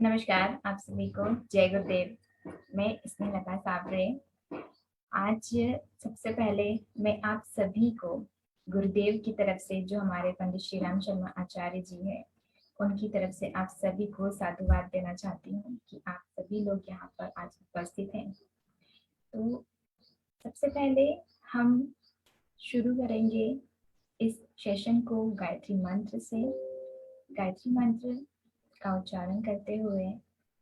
नमस्कार आप सभी को। जय गुरुदेव। मैं स्नेहलता साबरे। आज सबसे पहले मैं आप सभी को गुरुदेव की तरफ से, जो हमारे पंडित श्री राम शर्मा आचार्य जी हैं, उनकी तरफ से आप सभी को साधुवाद देना चाहती हूँ कि आप सभी लोग यहाँ पर आज उपस्थित हैं। तो सबसे पहले हम शुरू करेंगे इस सेशन को गायत्री मंत्र से। गायत्री मंत्र का उच्चारण करते हुए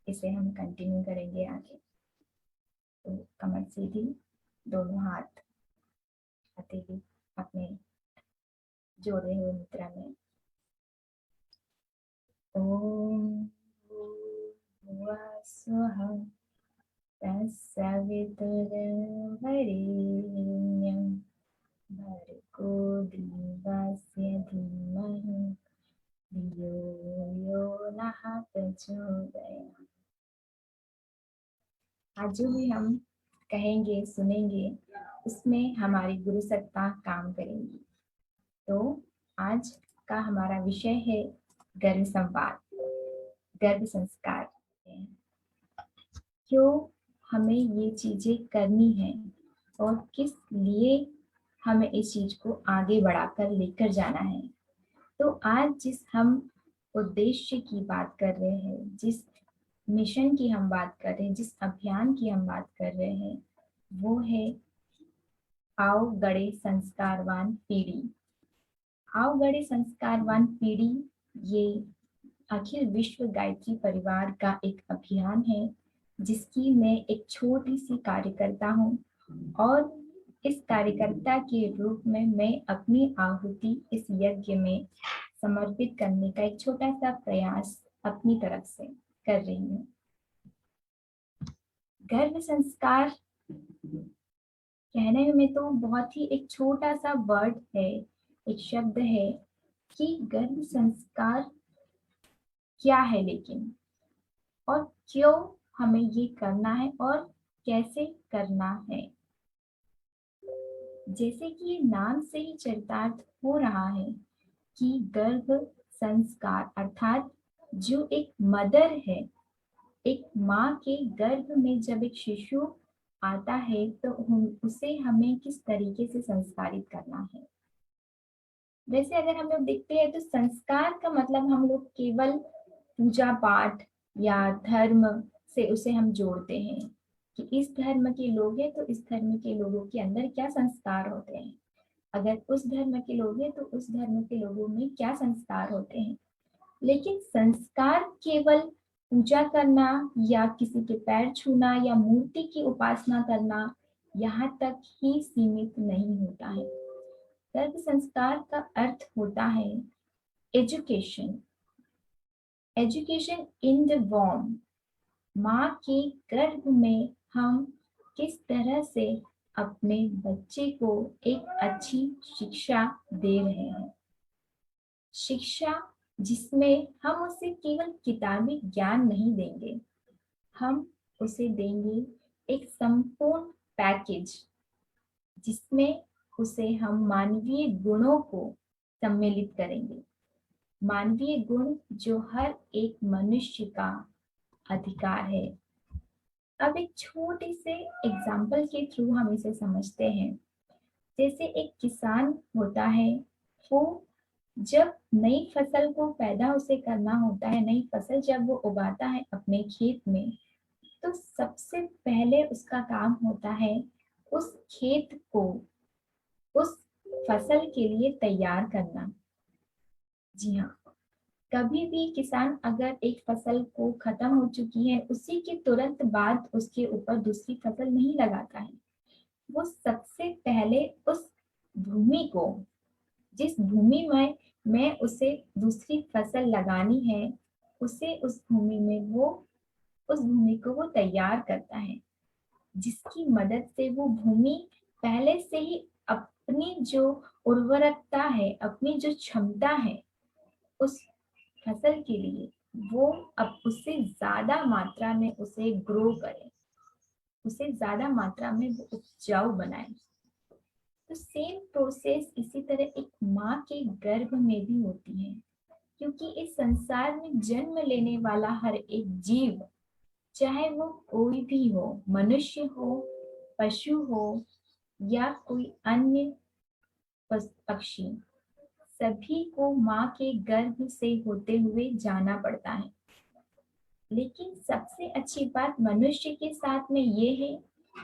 इसे हम कंटिन्यू करेंगे आगे। तो कमर सीधी, दोनों हाथ हथेली अपने जोड़े हुए मुद्रा में। ओम भूर्भुवः स्वः तत्सवितुर्वरेण्यं भर्गो देवस्य धीमहि धियो यो नः प्रचोदयात्। आज जो भी हम कहेंगे सुनेंगे उसमें हमारी गुरु सत्ता काम करेंगी। तो आज का हमारा विषय है गर्भ संवाद, गर्भ संस्कार। क्यों हमें ये चीजें करनी है और किस लिए हमें इस चीज को आगे बढ़ाकर लेकर जाना है। तो आज जिस हम उद्देश्य की बात कर रहे हैं, जिस मिशन की हम बात कर रहे हैं, जिस अभियान की हम बात कर रहे हैं, वो है आओ गढ़े संस्कारवान पीढ़ी। आओ गढ़े संस्कारवान पीढ़ी ये अखिल विश्व गायत्री परिवार का एक अभियान है, जिसकी मैं एक छोटी सी कार्यकर्ता हूँ। और इस कार्यकर्ता के रूप में मैं अपनी आहुति इस यज्ञ में समर्पित करने का एक छोटा सा प्रयास अपनी तरफ से कर रही हूँ। गर्भ संस्कार कहने में तो बहुत ही एक छोटा सा वर्ड है, एक शब्द है कि गर्भ संस्कार क्या है, लेकिन और क्यों हमें ये करना है और कैसे करना है। जैसे कि नाम से ही चरितार्थ हो रहा है कि गर्भ संस्कार अर्थात जो एक मदर है, एक माँ के गर्भ में जब एक शिशु आता है तो उसे हमें किस तरीके से संस्कारित करना है। वैसे अगर हम लोग देखते हैं तो संस्कार का मतलब हम लोग केवल पूजा पाठ या धर्म से उसे हम जोड़ते हैं कि इस धर्म के लोग हैं तो इस धर्म के लोगों के अंदर क्या संस्कार होते हैं, अगर उस धर्म के लोग हैं तो उस धर्म के लोगों में क्या संस्कार होते हैं। लेकिन संस्कार केवल पूजा करना या किसी के पैर छूना या मूर्ति की उपासना करना यहाँ तक ही सीमित नहीं होता है। गर्भ संस्कार का अर्थ होता है एजुकेशन, एजुकेशन इन द वॉर्म। माँ के गर्भ में हम किस तरह से अपने बच्चे को एक अच्छी शिक्षा दे रहे हैं। शिक्षा जिसमें हम उसे केवल किताबी ज्ञान नहीं देंगे, हम उसे देंगे एक संपूर्ण पैकेज जिसमें उसे हम मानवीय गुणों को सम्मिलित करेंगे। मानवीय गुण जो हर एक मनुष्य का अधिकार है। अब एक छोटे से एग्जाम्पल के थ्रू हम इसे समझते हैं। जैसे एक किसान होता है, वो जब नई फसल को पैदा उसे करना होता है, नई फसल जब वो उगाता है अपने खेत में, तो सबसे पहले उसका काम होता है उस खेत को उस फसल के लिए तैयार करना। जी हाँ, कभी भी किसान अगर एक फसल को खत्म हो चुकी है उसी के तुरंत बाद उसके ऊपर दूसरी फसल नहीं लगाता है। वो सबसे पहले उस भूमि को, जिस भूमि में उसे दूसरी फसल लगानी है, उसे उस भूमि में वो उस भूमि को वो तैयार करता है, जिसकी मदद से वो भूमि पहले से ही अपनी जो उर्वरकता है, अपनी जो क्षमता है उस फसल के लिए, वो अब उससे ज्यादा मात्रा में उसे ग्रो करे, उसे ज्यादा मात्रा में वो उपजाऊ बनाए। तो सेम प्रोसेस इसी तरह एक माँ के गर्भ में भी होती है क्योंकि इस संसार में जन्म लेने वाला हर एक जीव, चाहे वो कोई भी हो, मनुष्य हो, पशु हो या कोई अन्य पक्षी, सभी को माँ के गर्भ से होते हुए जाना पड़ता है। लेकिन सबसे अच्छी बात मनुष्य के साथ में ये है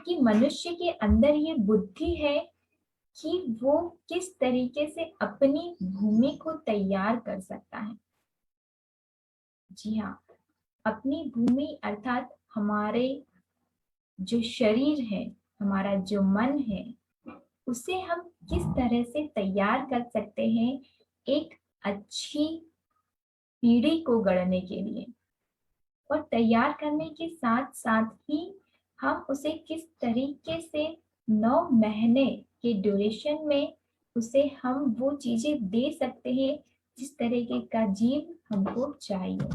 कि मनुष्य के अंदर ये बुद्धि है कि वो किस तरीके से अपनी भूमि को तैयार कर सकता है। जी हाँ, अपनी भूमि अर्थात हमारे जो शरीर है, हमारा जो मन है, उसे हम किस तरह से तैयार कर सकते हैं एक अच्छी पीढ़ी को गढ़ने के लिए, और तैयार करने के साथ साथ ही हम उसे किस तरीके से 9 महीने के ड्यूरेशन में उसे हम वो चीजें दे सकते हैं जिस तरीके का जीव हमको चाहिए।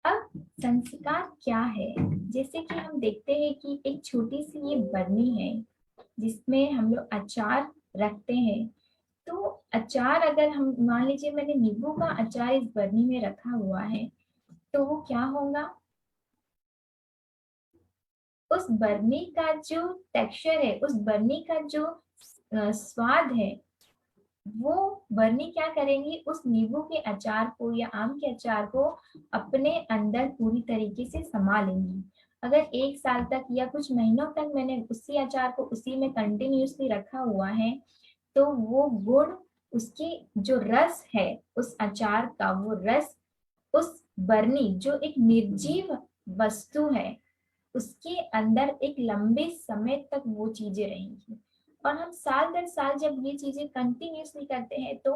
अब संस्कार क्या है? जैसे कि हम देखते हैं कि एक छोटी सी ये बरनी है जिसमें हम लोग अचार रखते हैं। तो अचार, अगर हम मान लीजिए मैंने नींबू का अचार इस बरनी में रखा हुआ है, तो वो क्या होगा, उस बरनी का जो टेक्सचर है, उस बरनी का जो स्वाद है, वो बरनी क्या करेंगी, उस नींबू के अचार को या आम के अचार को अपने अंदर पूरी तरीके से समा लेंगी। अगर 1 साल तक या कुछ महीनों तक मैंने उसी अचार को उसी में कंटिन्यूसली रखा हुआ है, तो वो गुण, उसकी जो रस है उस अचार का, वो रस उस बरनी जो एक निर्जीव वस्तु है उसके अंदर एक लंबे समय तक वो चीजें रहेंगी। और हम साल दर साल जब ये चीजें कंटिन्यूसली करते हैं तो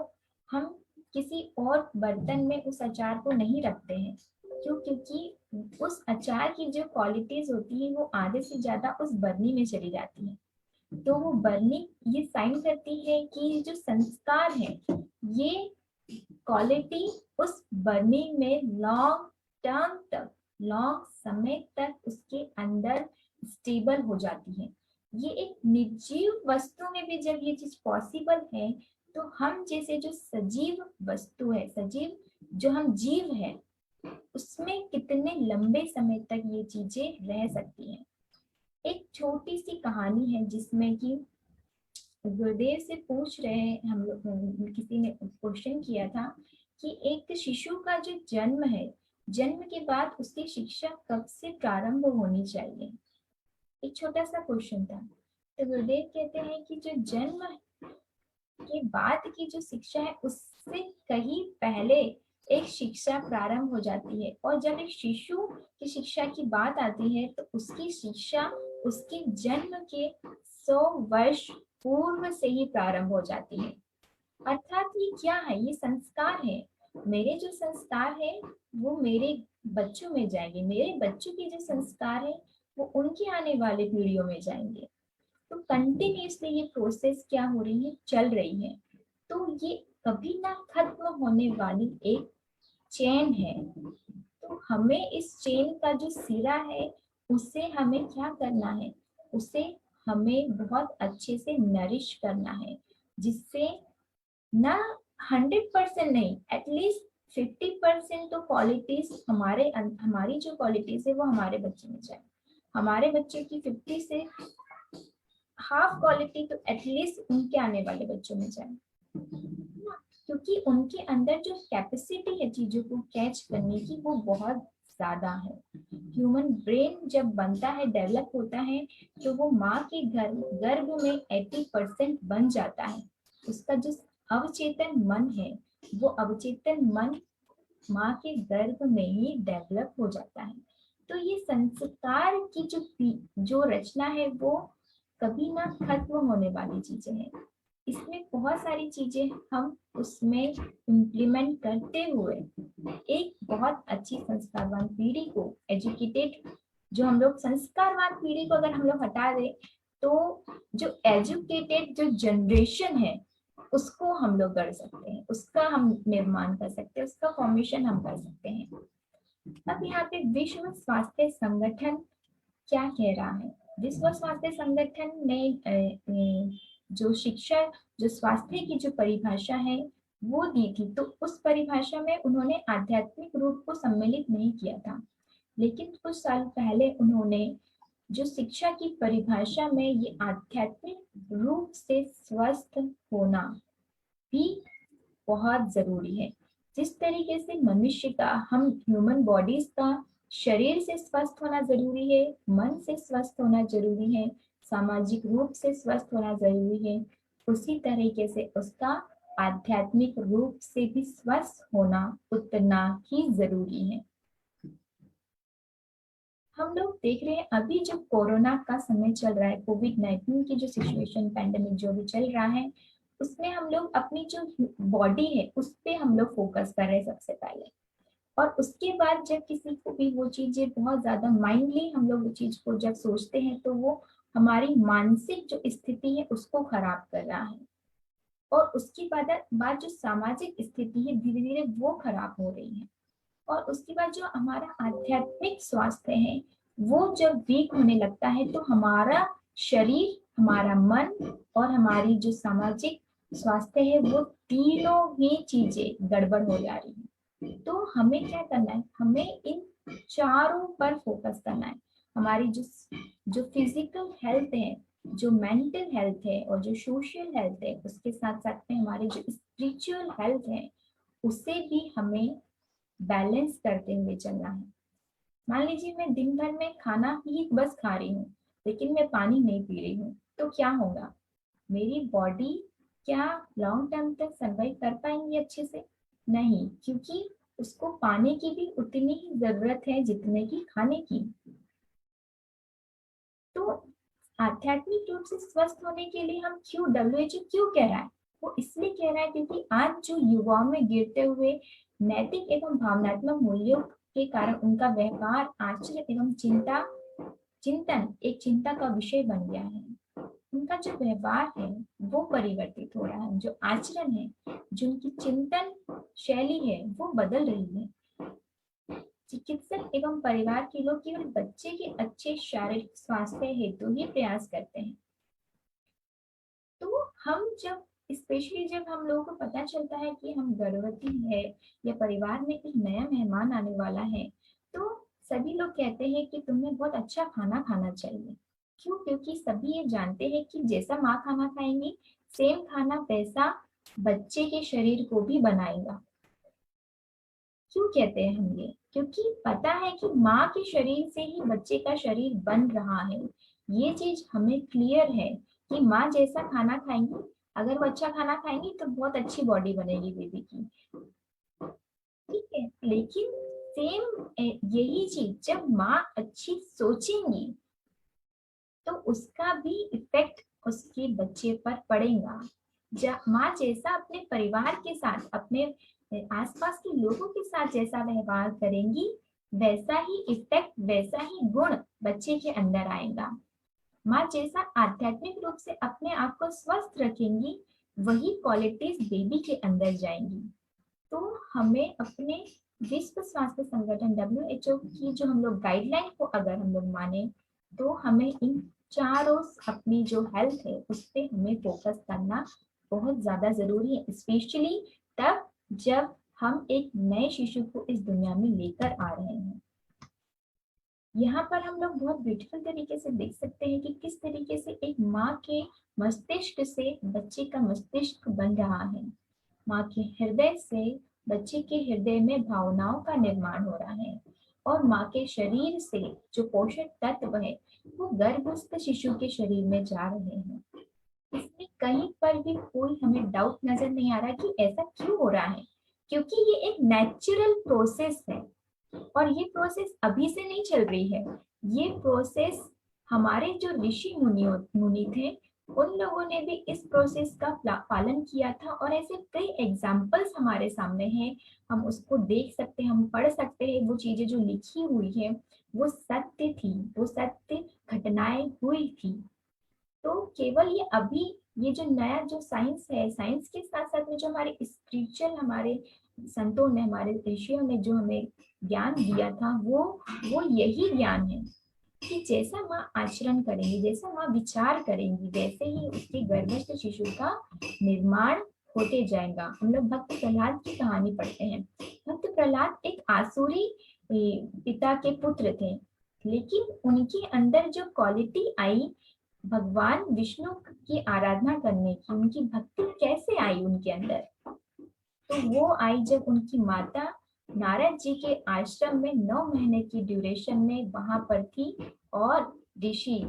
हम किसी और बर्तन में उस अचार को नहीं रखते हैं। क्यों? क्योंकि उस अचार की जो क्वालिटीज होती है वो आधे से ज्यादा उस बरनी में चली जाती है। तो वो बरनी ये साइन करती है कि जो संस्कार है, ये क्वालिटी उस बरनी में लॉन्ग टर्म तक, लॉन्ग समय तक उसके अंदर स्टेबल हो जाती है। ये एक निर्जीव वस्तु में भी जब ये चीज पॉसिबल है, तो हम जैसे जो सजीव वस्तु है, सजीव जो हम जीव है, उसमें कितने लंबे समय तक ये चीजें रह सकती हैं। एक छोटी सी कहानी है जिसमें कि गुरुदेव से पूछ रहे हैं, हम लोग, किसी ने क्वेश्चन किया था कि एक शिशु का जो जन्म है, जन्म के बाद उसकी शिक्षा कब से प्रारंभ होनी चाहिए? एक छोटा सा क्वेश्चन था। तो गुरुदेव कहते हैं कि जो जन्म के बाद की जो शिक्षा है उससे कहीं पहले एक शिक्षा प्रारंभ हो जाती है। और जब एक शिशु की शिक्षा की बात आती है तो उसकी शिक्षा उसके जन्म के 100 वर्ष पूर्व से ही प्रारंभ हो जाती है। अर्थात ये क्या है? ये संस्कार है। मेरे जो संस्कार है वो मेरे बच्चों में जाएंगे, मेरे बच्चों के जो संस्कार है वो उनकी आने वाले पीढ़ियों में जाएंगे। तो कंटिन्यूसली ये प्रोसेस क्या हो रही है, चल रही है। तो ये कभी ना खत्म होने वाली एक चेन है। तो हमें इस चेन का जो सिरा है उसे हमें क्या करना है, उसे हमें बहुत अच्छे से नरिश करना है, जिससे ना 100% नहीं, एटलीस्ट 50% तो क्वालिटीज हमारी जो क्वालिटीज है वो हमारे बच्चे में जाए। हमारे बच्चे की 50 से हाफ क्वालिटी तो एटलीस्ट उनके आने वाले बच्चों में जाए, क्योंकि उनके अंदर जो कैपेसिटी है चीजों को कैच करने की वो बहुत ज्यादा है। ह्यूमन ब्रेन जब बनता है, डेवलप होता है, तो वो माँ के गर्भ में 80% बन जाता है। उसका जो अवचेतन मन है, वो अवचेतन मन माँ के गर्भ में ही डेवलप हो जाता है। तो ये संस्कार की जो रचना है वो कभी ना खत्म होने वाली चीजें हैं। इसमें बहुत सारी चीजें हम उसमें इम्प्लीमेंट करते हुए एक बहुत अच्छी संस्कारवान पीढ़ी को, एजुकेटेड, जो हम लोग संस्कारवान पीढ़ी को अगर हम लोग हटा दें तो जो एजुकेटेड जो जनरेशन है उसको हम लोग कर सकते हैं, उसका हम निर्माण कर सकते हैं, उसका फॉर्मेशन हम कर सकते हैं। अब यहाँ पे विश्व स्वास्थ्य संगठन क्या कह रहा है? विश्व स्वास्थ्य संगठन ने जो शिक्षा, जो स्वास्थ्य की जो परिभाषा है वो दी थी, तो उस परिभाषा में उन्होंने आध्यात्मिक रूप को सम्मिलित नहीं किया था। लेकिन कुछ साल पहले उन्होंने जो शिक्षा की परिभाषा में ये आध्यात्मिक रूप से स्वस्थ होना भी बहुत जरूरी है। जिस तरीके से मनुष्य का, हम ह्यूमन बॉडीज का शरीर से स्वस्थ होना जरूरी है, मन से स्वस्थ होना जरूरी है, सामाजिक रूप से स्वस्थ होना जरूरी है, उसी तरीके से उसका आध्यात्मिक रूप से भी स्वस्थ होना उतना ही जरूरी है। हम लोग देख रहे हैं अभी जो कोरोना का समय चल रहा है, कोविड-19 की जो सिचुएशन, पैंडेमिक जो भी चल रहा है, उसमें हम लोग अपनी जो बॉडी है उस पे हम लोग फोकस कर रहे हैं सबसे पहले। और उसके बाद जब किसी को भी वो चीजें बहुत ज्यादा माइंडली हम लोग वो चीज को जब सोचते हैं तो वो हमारी मानसिक जो स्थिति है उसको खराब कर रहा है। और उसके बाद जो सामाजिक स्थिति है धीरे धीरे वो खराब हो रही है। और उसके बाद जो हमारा आध्यात्मिक स्वास्थ्य है वो जब वीक होने लगता है तो हमारा शरीर, हमारा मन और हमारी जो सामाजिक स्वास्थ्य है वो तीनों ही चीजें गड़बड़ हो जा रही है। तो हमें क्या करना है, हमें इन चारों पर फोकस करना है। हमारी जो जो फिजिकल हेल्थ है, जो मेंटल हेल्थ है और जो सोशल हेल्थ है, उसके साथ साथ में हमारी जो स्पिरिचुअल हेल्थ है उसे भी हमें बैलेंस करते हुए चलना है। मान लीजिए मैं दिन भर में खाना ही बस खा रही हूँ लेकिन मैं पानी नहीं पी रही हूँ, तो क्या होगा? मेरी बॉडी क्या लॉन्ग टर्म तक सर्वाइव कर पाएंगी अच्छे से? नहीं, क्योंकि उसको पाने की भी उतनी ही जरूरत है जितने की खाने की। तो आध्यात्मिक रूप से स्वस्थ होने के लिए हम क्यों, WHO क्यों कह रहा है? वो इसलिए कह रहा है क्योंकि आज जो युवाओं में गिरते हुए नैतिक एवं भावनात्मक मूल्यों के कारण उनका व्यवहार, आचरण एवं चिंतन एक चिंता का विषय बन गया है। उनका जो व्यवहार है वो परिवर्तित हो रहा है, जो आचरण है, जो उनकी चिंतन शैली है वो बदल रही है। चिकित्सक एवं परिवार के लोग केवल बच्चे के अच्छे शारीरिक स्वास्थ्य हेतु ही प्रयास करते हैं। तो हम जब, स्पेशली जब हम लोगों को पता चलता है कि हम गर्भवती है या परिवार में एक नया मेहमान आने वाला है, तो सभी लोग कहते हैं कि तुम्हें बहुत अच्छा खाना खाना चाहिए। क्यों? क्योंकि सभी ये जानते हैं कि जैसा माँ खाना खाएंगी सेम खाना वैसा बच्चे के शरीर को भी बनाएगा। क्यों कहते हैं हम ये? क्योंकि पता है कि माँ के शरीर से ही बच्चे का शरीर बन रहा है। ये चीज हमें क्लियर है कि माँ जैसा खाना खाएंगी, अगर वो अच्छा खाना खाएंगी तो बहुत अच्छी बॉडी बनेगी बेबी की, ठीक है। लेकिन सेम यही चीज जब माँ अच्छी सोचेंगी तो उसका भी इफेक्ट उसके बच्चे पर पड़ेगा। माँ जैसा अपने परिवार के साथ, अपने आसपास के लोगों के साथ जैसा व्यवहार करेंगी वैसा ही इफेक्ट, वैसा ही गुण बच्चे के अंदर आएगा। माँ जैसा आध्यात्मिक रूप से अपने आप को स्वस्थ रखेंगी वही क्वालिटीज बेबी के अंदर जाएंगी। तो हमें अपने विश्व स्वास्थ्य संगठन WHO की जो हम लोग गाइडलाइन को अगर हम लोग माने तो हमें इन चारों अपनी जो हेल्थ है उस पर हमें फोकस करना बहुत ज्यादा जरूरी है, स्पेशली तब जब हम एक नए शिशु को इस दुनिया में लेकर आ रहे हैं। यहाँ पर हम लोग बहुत ब्यूटीफुल तरीके से देख सकते हैं कि किस तरीके से एक माँ के मस्तिष्क से बच्चे का मस्तिष्क बन रहा है। माँ के हृदय से बच्चे के हृदय में भावनाओं का निर्माण हो रहा है और माँ के शरीर से जो पोषक तत्व है वो गर्भस्थ शिशु के शरीर में जा रहे हैं। इसमें कहीं पर भी कोई हमें डाउट नजर नहीं आ रहा कि ऐसा क्यों हो रहा है, क्योंकि ये एक नेचुरल प्रोसेस है और ये प्रोसेस अभी से नहीं चल रही है। ये प्रोसेस हमारे जो ऋषि मुनि थे उन लोगों ने भी इस प्रोसेस का पालन किया था और ऐसे कई एग्जाम्पल्स हमारे सामने हैं। हम उसको देख सकते हैं, हम पढ़ सकते हैं, वो चीजें जो लिखी हुई है वो सत्य थी, वो सत्य घटनाएं हुई थी। तो केवल ये अभी ये जो नया जो साइंस है, साइंस के साथ साथ में जो हमारे स्पिरिचुअल, हमारे संतों ने, हमारे ऋषियों ने जो हमें ज्ञान दिया था वो यही ज्ञान है। कि जैसा माँ आचरण करेंगी, जैसा माँ विचार करेंगी, वैसे ही उसके गर्भस्थ शिशु का निर्माण होते जाएगा। हम लोग भक्त प्रहलाद की कहानी पढ़ते हैं। भक्त प्रहलाद एक आसुरी पिता के पुत्र थे, लेकिन उनके अंदर जो क्वालिटी आई भगवान विष्णु की आराधना करने की, उनकी भक्ति कैसे आई उनके अंदर, तो वो आई जब उनकी माता नारद जी के आश्रम में 9 महीने की ड्यूरेशन में वहां पर थी, और ऋषि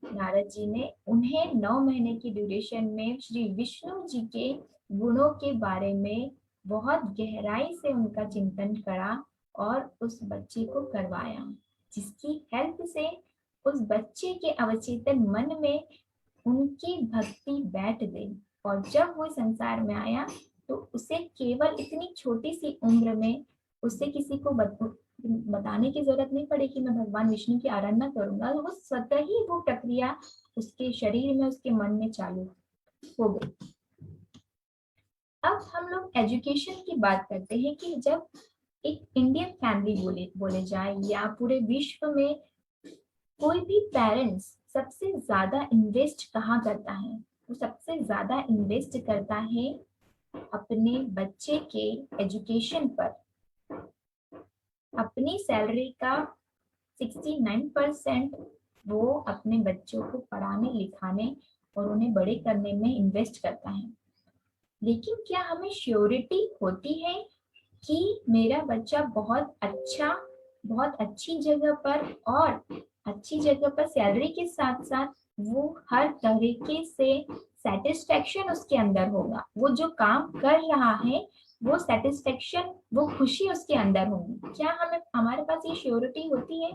नारद जी ने उन्हें 9 महीने की ड्यूरेशन में श्री विष्णु जी के गुणों के बारे में बहुत गहराई से उनका चिंतन करा और उस बच्चे को करवाया, जिसकी हेल्प से उस बच्चे के अवचेतन मन में उनकी भक्ति बैठ गई। और जब वो संसार में आया तो उसे केवल इतनी छोटी सी उम्र में उसे किसी को बताने की जरूरत नहीं पड़ी कि मैं भगवान विष्णु की आराधना करूंगा, तो वो स्वतः ही वो प्रक्रिया उसके शरीर में, उसके मन में चालू हो गई। अब हम लोग एजुकेशन की बात करते हैं कि जब एक इंडियन फैमिली बोले जाए या पूरे विश्व में कोई भी पेरेंट्स सबसे ज्यादा इन्वेस्ट कहाँ करता है, वो सबसे ज्यादा इन्वेस्ट करता है अपने बच्चे के एजुकेशन पर। अपनी सैलरी का 69% वो अपने बच्चों को पढ़ाने लिखाने और उन्हें बड़े करने में इन्वेस्ट करता है। लेकिन क्या हमें श्योरिटी होती है कि मेरा बच्चा बहुत अच्छी जगह पर, और अच्छी जगह पर सैलरी के साथ साथ वो हर तरीके से सेटिस्फेक्शन उसके अंदर होगा, वो जो काम कर रहा है वो सेटिस्फेक्शन, वो खुशी उसके अंदर होगी? क्या हमारे पास ये श्योरिटी होती है?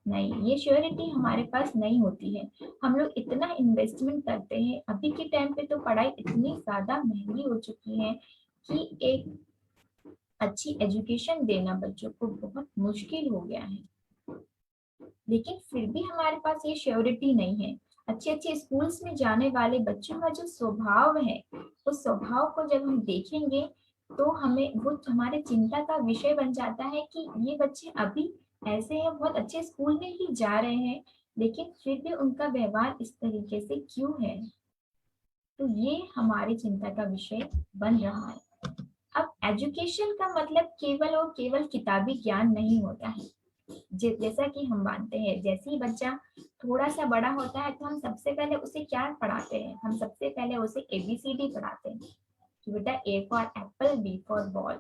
नहीं, ये श्योरिटी हमारे पास नहीं होती है। हम लोग इतना इन्वेस्टमेंट करते हैं, अभी के टाइम पे तो पढ़ाई इतनी ज्यादा महंगी हो चुकी है कि एक अच्छी एजुकेशन देना बच्चों को बहुत मुश्किल हो गया है। लेकिन फिर भी हमारे पास ये श्योरिटी नहीं है। अच्छे अच्छे स्कूल्स में जाने वाले बच्चों का जो स्वभाव है, उस स्वभाव को जब हम देखेंगे तो हमें वो हमारे चिंता का विषय बन जाता है कि ये बच्चे अभी ऐसे हैं, बहुत अच्छे स्कूल में ही जा रहे हैं, लेकिन फिर भी उनका व्यवहार इस तरीके से क्यों है? तो ये हमारी चिंता का विषय बन रहा है। अब एजुकेशन का मतलब केवल और केवल किताबी ज्ञान नहीं होता है। जैसा कि हम मानते हैं, जैसे ही बच्चा थोड़ा सा बड़ा होता है तो हम सबसे पहले उसे क्या पढ़ाते हैं? हम सबसे पहले उसे ABCD पढ़ाते हैं कि बेटा A for Apple, B for ball,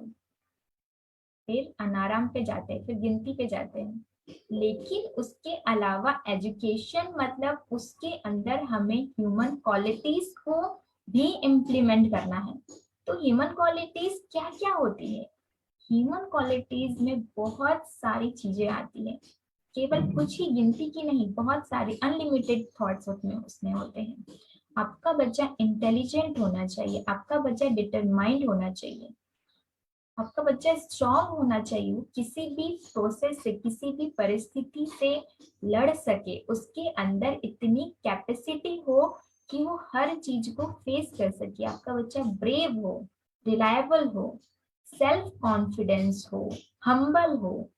फिर अनाराम पे जाते हैं, फिर गिनती पे जाते हैं। लेकिन उसके अलावा एजुकेशन मतलब उसके अंदर हमें ह्यूमन क्वालिटीज को भी इम्प्लीमेंट करना है। तो ह्यूमन क्वालिटीज क्या क्या होती है? ह्यूमन क्वालिटीज में बहुत सारी चीजें आती है, केवल कुछ ही गिनती की नहीं, बहुत सारी अनलिमिटेड थॉट्स उसमें होते हैं। आपका बच्चा इंटेलिजेंट होना चाहिए, आपका बच्चा डिटरमाइंड होना चाहिए, आपका बच्चा स्ट्रांग होना चाहिए, वो किसी भी प्रोसेस से, किसी भी परिस्थिति से लड़ सके, उसके अंदर इतनी कैपेसिटी हो कि वो हर चीज को फेस कर सके। आपका बच्चा ब्रेव हो, रिलायबल हो, सेल्फ कॉन्फिडेंस हो, हम्बल हो।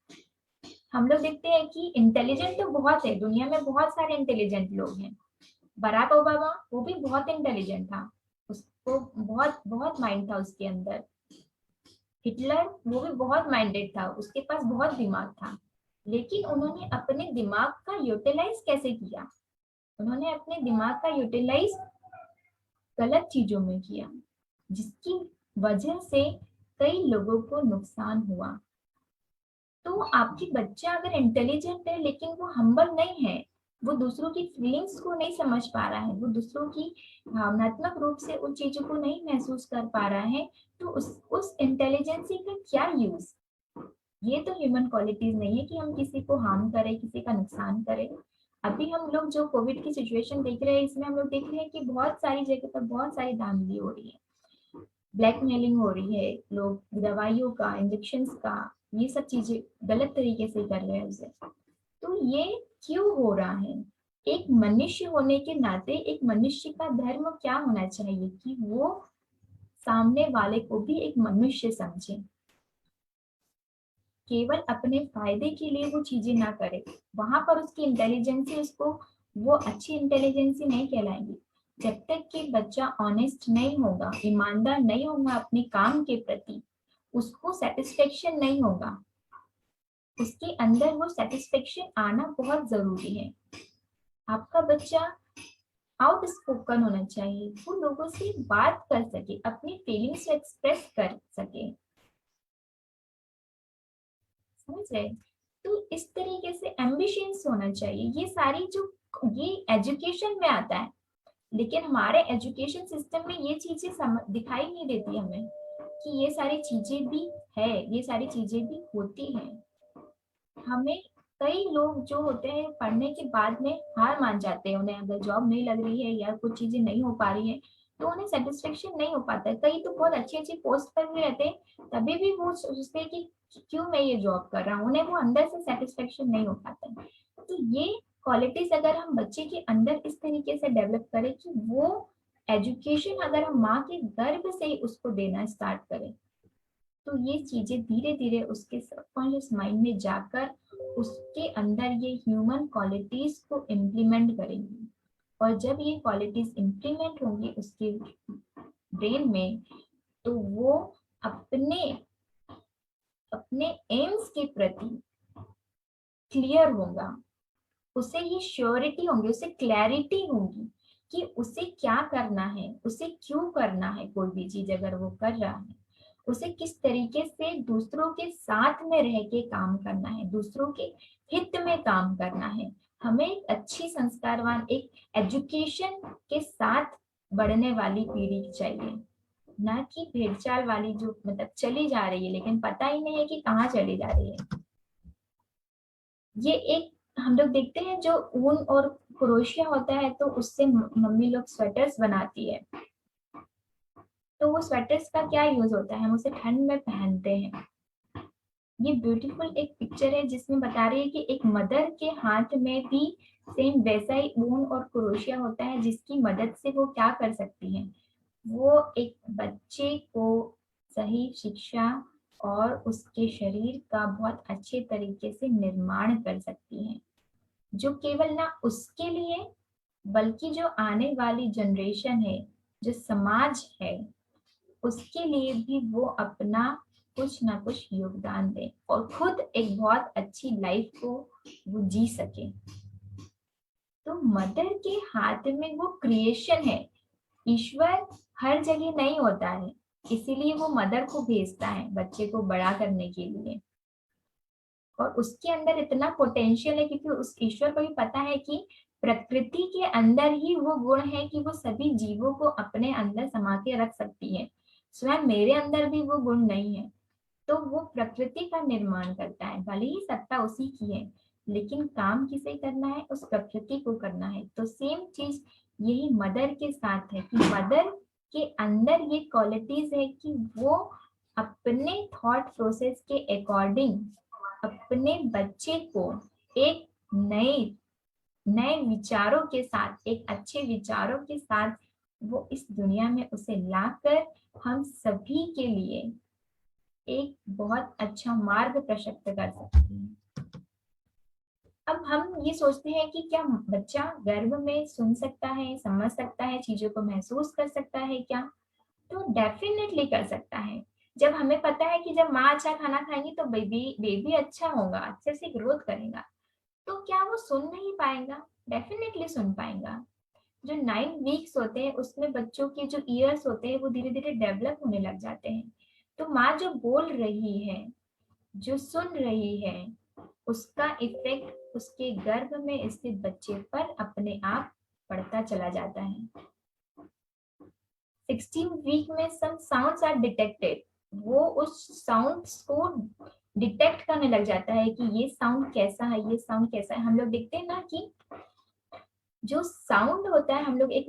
हम लोग देखते हैं कि इंटेलिजेंट तो बहुत है, दुनिया में बहुत सारे इंटेलिजेंट लोग हैं। बराक ओबामा, वो भी बहुत इंटेलिजेंट था, उसको बहुत बहुत माइंड था उसके अंदर। हिटलर, वो भी बहुत माइंडेड था, उसके पास बहुत दिमाग था। लेकिन उन्होंने अपने दिमाग का यूटिलाइज कैसे किया? उन्होंने अपने दिमाग का यूटिलाइज गलत चीजों में किया, जिसकी वजह से कई लोगों को नुकसान हुआ। तो आपकी बच्चा अगर इंटेलिजेंट है लेकिन वो हम्बल नहीं है, वो दूसरों की फीलिंग्स को नहीं समझ पा रहा है, वो दूसरों की भावनात्मक रूप से उन चीजों को नहीं महसूस कर पा रहा है, तो उस इंटेलिजेंसी का क्या यूज? ये तो ह्यूमन क्वालिटीज नहीं है कि हम किसी को हार्म करें, किसी का नुकसान करें। अभी हम लोग जो कोविड की सिचुएशन देख रहे हैं, इसमें हम लोग देख रहे हैं कि बहुत सारी जगह पर बहुत सारी धांधली हो रही है, ब्लैकमेलिंग हो रही है, लोग दवाइयों का, इंजेक्शन का, ये सब चीजें गलत तरीके से कर रहे हैं उसे। तो ये क्यों हो रहा है? एक मनुष्य होने के नाते एक मनुष्य का धर्म क्या होना चाहिए कि वो सामने वाले को भी एक मनुष्य समझे। केवल अपने फायदे के लिए वो चीजें ना करे, वहां पर उसकी इंटेलिजेंसी उसको वो अच्छी इंटेलिजेंसी नहीं कहलाएगी। जब तक कि बच्चा ऑनेस्ट नहीं होगा, ईमानदार नहीं होगा अपने काम के प्रति, उसको सेटिस्फेक्शन नहीं होगा, उसके अंदर वो सेटिस्फेक्शन आना बहुत जरूरी है। आपका बच्चा आउट स्पोकन होना चाहिए, वो लोगों से बात कर सके, अपनी फीलिंग्स एक्सप्रेस कर सके, समझ रहे। तो इस तरीके से एम्बिशंस होना चाहिए। ये सारी जो ये एजुकेशन में आता है, लेकिन हमारे एजुकेशन सिस्टम में ये चीजें दिखाई नहीं देती हमें कि ये सारी चीजें भी है, ये सारी चीजें भी होती हैं। हमें कई लोग जो होते हैं पढ़ने के बाद में हार मान जाते हैं, उन्हें अगर जॉब नहीं लग रही है या कुछ चीजें नहीं हो पा रही है तो उन्हें सेटिस्फेक्शन नहीं हो पाता है। कई तो बहुत अच्छी अच्छी पोस्ट पर भी रहते हैं, तभी भी वो सोचते हैं कि क्यों मैं ये जॉब कर रहा हूँ, उन्हें वो अंदर से सेटिस्फेक्शन नहीं हो पाता है। तो ये क्वालिटीज अगर हम बच्चे के अंदर इस तरीके से डेवलप करें कि वो एजुकेशन अगर हम माँ के गर्भ से ही उसको देना स्टार्ट करें, तो ये चीजें धीरे धीरे उसके सबकॉन्शियस माइंड में जाकर उसके अंदर ये ह्यूमन क्वालिटीज को इम्प्लीमेंट करेंगी। और जब ये क्वालिटीज इम्प्लीमेंट होंगी उसके ब्रेन में, तो वो अपने अपने एम्स के प्रति क्लियर होगा, उसे ये श्योरिटी होंगी, उसे क्लैरिटी होगी कि उसे क्या करना है, उसे क्यों करना है। कोई भी चीज अगर वो कर रहा है, उसे किस तरीके से दूसरों के साथ में रह के काम करना है, दूसरों के हित में काम करना है। हमें एक अच्छी संस्कारवान, एक एजुकेशन के साथ बढ़ने वाली पीढ़ी चाहिए, ना कि भेड़चाल वाली जो मतलब चली जा रही है लेकिन पता ही नहीं है कि कहाँ चली जा रही है। ये एक हम लोग देखते हैं जो ऊन और क्रोशिया होता है, तो उससे मम्मी लोग स्वेटर्स बनाती है। तो वो स्वेटर्स का क्या यूज होता है, हम उसे ठंड में पहनते हैं। ये ब्यूटीफुल एक पिक्चर है जिसमें बता रही है कि एक मदर के हाथ में भी सेम वैसा ही ऊन और क्रोशिया होता है, जिसकी मदद से वो क्या कर सकती है, वो एक बच्चे को सही शिक्षा और उसके शरीर का बहुत अच्छे तरीके से निर्माण कर सकती है, जो केवल ना उसके लिए बल्कि जो आने वाली जनरेशन है, जो समाज है, उसके लिए भी वो अपना कुछ ना कुछ योगदान दे और खुद एक बहुत अच्छी लाइफ को वो जी सके। तो मदर के हाथ में वो क्रिएशन है। ईश्वर हर जगह नहीं होता है, इसीलिए वो मदर को भेजता है बच्चे को बड़ा करने के लिए। और उसके अंदर इतना पोटेंशियल है क्योंकि उस ईश्वर को भी पता है कि प्रकृति के अंदर ही वो गुण है कि वो सभी जीवों को अपने अंदर समा के रख सकती है। स्वयं मेरे अंदर भी वो गुण नहीं है, तो वो प्रकृति का निर्माण करता है, भले ही सत्ता उसी की है, लेकिन काम किसे करना है, उस प्रकृति को करना है। तो सेम चीज यही मदर के साथ है कि मदर के अंदर ये क्वालिटीज है कि वो अपने थॉट प्रोसेस के अकॉर्डिंग अपने बच्चे को एक नए नए विचारों के साथ, एक अच्छे विचारों के साथ वो इस दुनिया में उसे लाकर हम सभी के लिए एक बहुत अच्छा मार्ग प्रशस्त कर सकते हैं। अब हम ये सोचते हैं कि क्या बच्चा गर्भ में सुन सकता है, समझ सकता है, चीजों को महसूस कर सकता है क्या? तो डेफिनेटली कर सकता है। जब हमें पता है कि जब माँ अच्छा खाना खाएंगी तो बेबी बेबी अच्छा होगा, अच्छे से ग्रोथ करेगा, तो क्या वो सुन नहीं पाएगा? डेफिनेटली सुन पाएगा। जो 9 वीक्स होते हैं उसमें बच्चों के जो ईयर्स होते हैं वो धीरे धीरे डेवलप होने लग जाते हैं। तो माँ जो बोल रही है, जो सुन रही है, उसका इफेक्ट उसके गर्भ में स्थित बच्चे पर अपने आप पड़ता चला जाता है। 16 वीक में सम साउंड्स आर डिटेक्टेड, वो उस साउंड्स को डिटेक्ट करने लग जाता है कि ये साउंड कैसा है, ये साउंड कैसा है। हम लोग देखते हैं ना कि जो साउंड होता है, हम लोग एक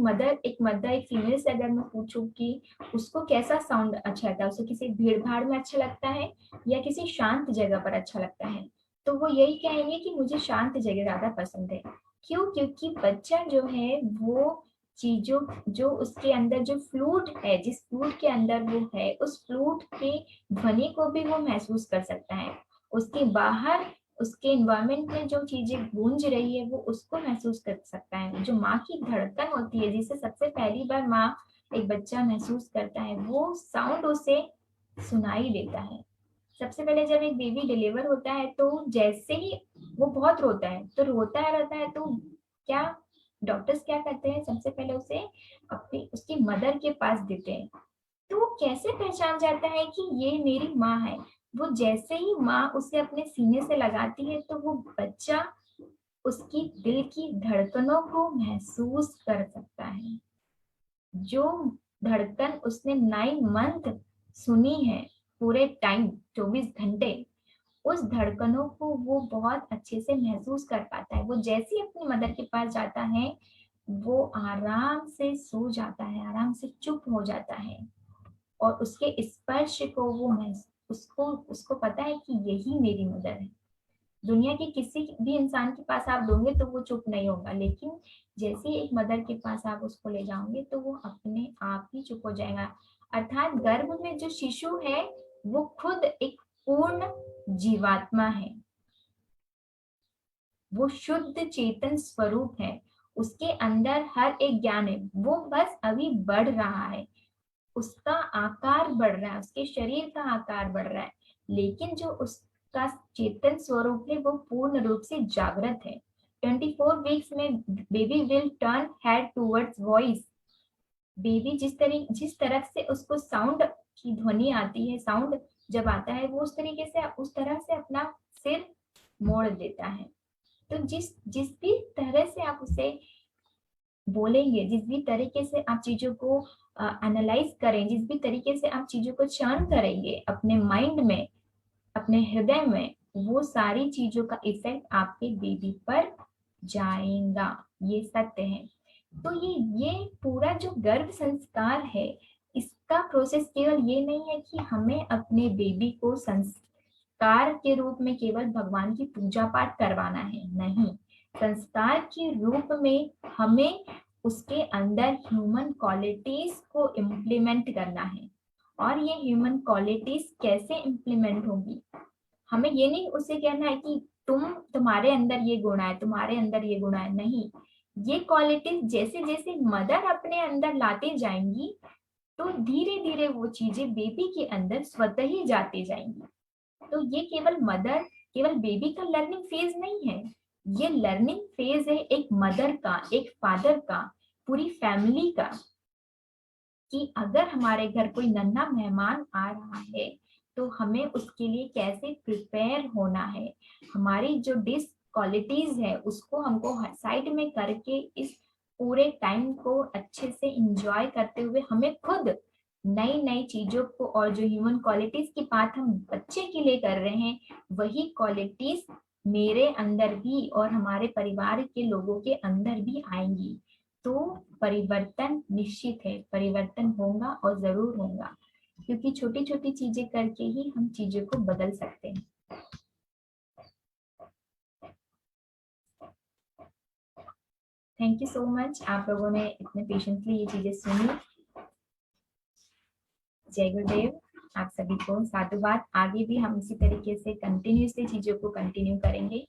फीमेल से अगर मैं पूछूं कि उसको कैसा साउंड अच्छा लगता है, उसे किसी भीड़ भाड़ में अच्छा लगता है या किसी शांत जगह पर अच्छा लगता है, तो वो यही कहेंगे कि मुझे शांत जगह ज्यादा पसंद है। क्यों? क्योंकि बच्चा जो है वो चीजों, जो उसके अंदर जो फ्लूट है, जिस फ्लूट के अंदर वो है, उस फ्लूट के ध्वनि को भी वो महसूस कर सकता है। उसके बाहर उसके एनवायरमेंट में जो चीजें गूंज रही है वो उसको महसूस कर सकता है। जो माँ की धड़कन होती है जिसे सबसे पहली बार माँ एक बच्चा महसूस करता है, वो साउंड उसे सुनाई देता है। सबसे पहले जब एक बेबी डिलीवर होता है तो जैसे ही वो बहुत रोता है, तो रोता रहता है, तो क्या डॉक्टर्स क्या करते हैं, सबसे पहले उसे अपनी उसकी मदर के पास देते हैं। तो वो कैसे पहचान जाता है कि ये मेरी माँ है? वो जैसे ही माँ उसे अपने सीने से लगाती है तो वो बच्चा उसकी दिल की धड़कनों को महसूस कर सकता है। जो धड़कन उसने 9 मंथ सुनी है, पूरे टाइम 24 घंटे, उस धड़कनों को वो बहुत अच्छे से महसूस कर पाता है। वो जैसे ही अपनी मदर के पास जाता है वो आराम से सो जाता है, आराम से चुप हो जाता है, और उसके स्पर्श को वो उसको उसको पता है कि यही मेरी मदर है। दुनिया के किसी भी इंसान के पास आप दोगे तो वो चुप नहीं होगा, लेकिन जैसे ही एक मदर के पास आप उसको ले जाओगे तो वो अपने आप ही चुप हो जाएगा। अर्थात गर्भ में जो शिशु है वो खुद एक पूर्ण जीवात्मा है, वो शुद्ध चेतन स्वरूप है। उसके अंदर हर एक ज्ञान है, वो बस अभी बढ़ रहा है, उसका आकार बढ़ रहा है, उसके शरीर का आकार बढ़ रहा है, लेकिन जो उसका चेतन स्वरूप है वो पूर्ण रूप से जागृत है। 24 वीक्स में baby will turn head towards voice. Baby जिस तरफ से उसको साउंड की ध्वनि आती है, साउंड जब आता है वो उस तरह से अपना सिर मोड़ देता है। तो जिस जिस भी तरह से आप उसे बोलेंगे, जिस भी तरीके से आप चीजों को एनालाइज करें, जिस भी तरीके से आप चीजों को चर्न करेंगे अपने माइंड में, अपने हृदय में, वो सारी चीजों का इफेक्ट आपके बेबी पर जाएगा। ये सत्य है। तो ये पूरा जो गर्भ संस्कार है, इसका प्रोसेस केवल ये नहीं है कि हमें अपने बेबी को संस्कार के रूप में केवल भगवान की पूजा पाठ करवाना है, नहीं। संस्कार के रूप में हमें उसके अंदर ह्यूमन क्वालिटीज को इम्प्लीमेंट करना है। और ये ह्यूमन क्वालिटीज कैसे इम्प्लीमेंट होगी? हमें ये नहीं उसे कहना है कि तुम्हारे अंदर ये गुण है, तुम्हारे अंदर ये गुण है, नहीं। ये क्वालिटीज जैसे जैसे मदर अपने अंदर लाते जाएंगी तो धीरे धीरे वो चीजें बेबी के अंदर स्वतः ही जाती जाएंगी। तो ये केवल बेबी का लर्निंग फेज नहीं है, ये लर्निंग फेज है एक मदर का, एक फादर का, पूरी फैमिली का। कि अगर हमारे घर कोई नन्हा मेहमान आ रहा है तो हमें उसके लिए कैसे प्रिपेयर होना है, हमारी जो डिस क्वालिटीज है उसको हमको साइड में करके इस पूरे टाइम को अच्छे से इंजॉय करते हुए हमें खुद नई नई चीजों को, और जो ह्यूमन क्वालिटीज की बात हम बच्चे के लिए कर रहे हैं, वही क्वालिटीज मेरे अंदर भी और हमारे परिवार के लोगों के अंदर भी आएंगी। तो परिवर्तन निश्चित है, परिवर्तन होगा और जरूर होगा, क्योंकि छोटी छोटी चीजें करके ही हम चीजों को बदल सकते हैं। थैंक यू सो मच, आप लोगों ने इतने पेशेंटली ये चीजें सुनी। जय गुरुदेव आप सभी को, साधुवाद। आगे भी हम इसी तरीके से कंटिन्यूसली चीजों को कंटिन्यू करेंगे।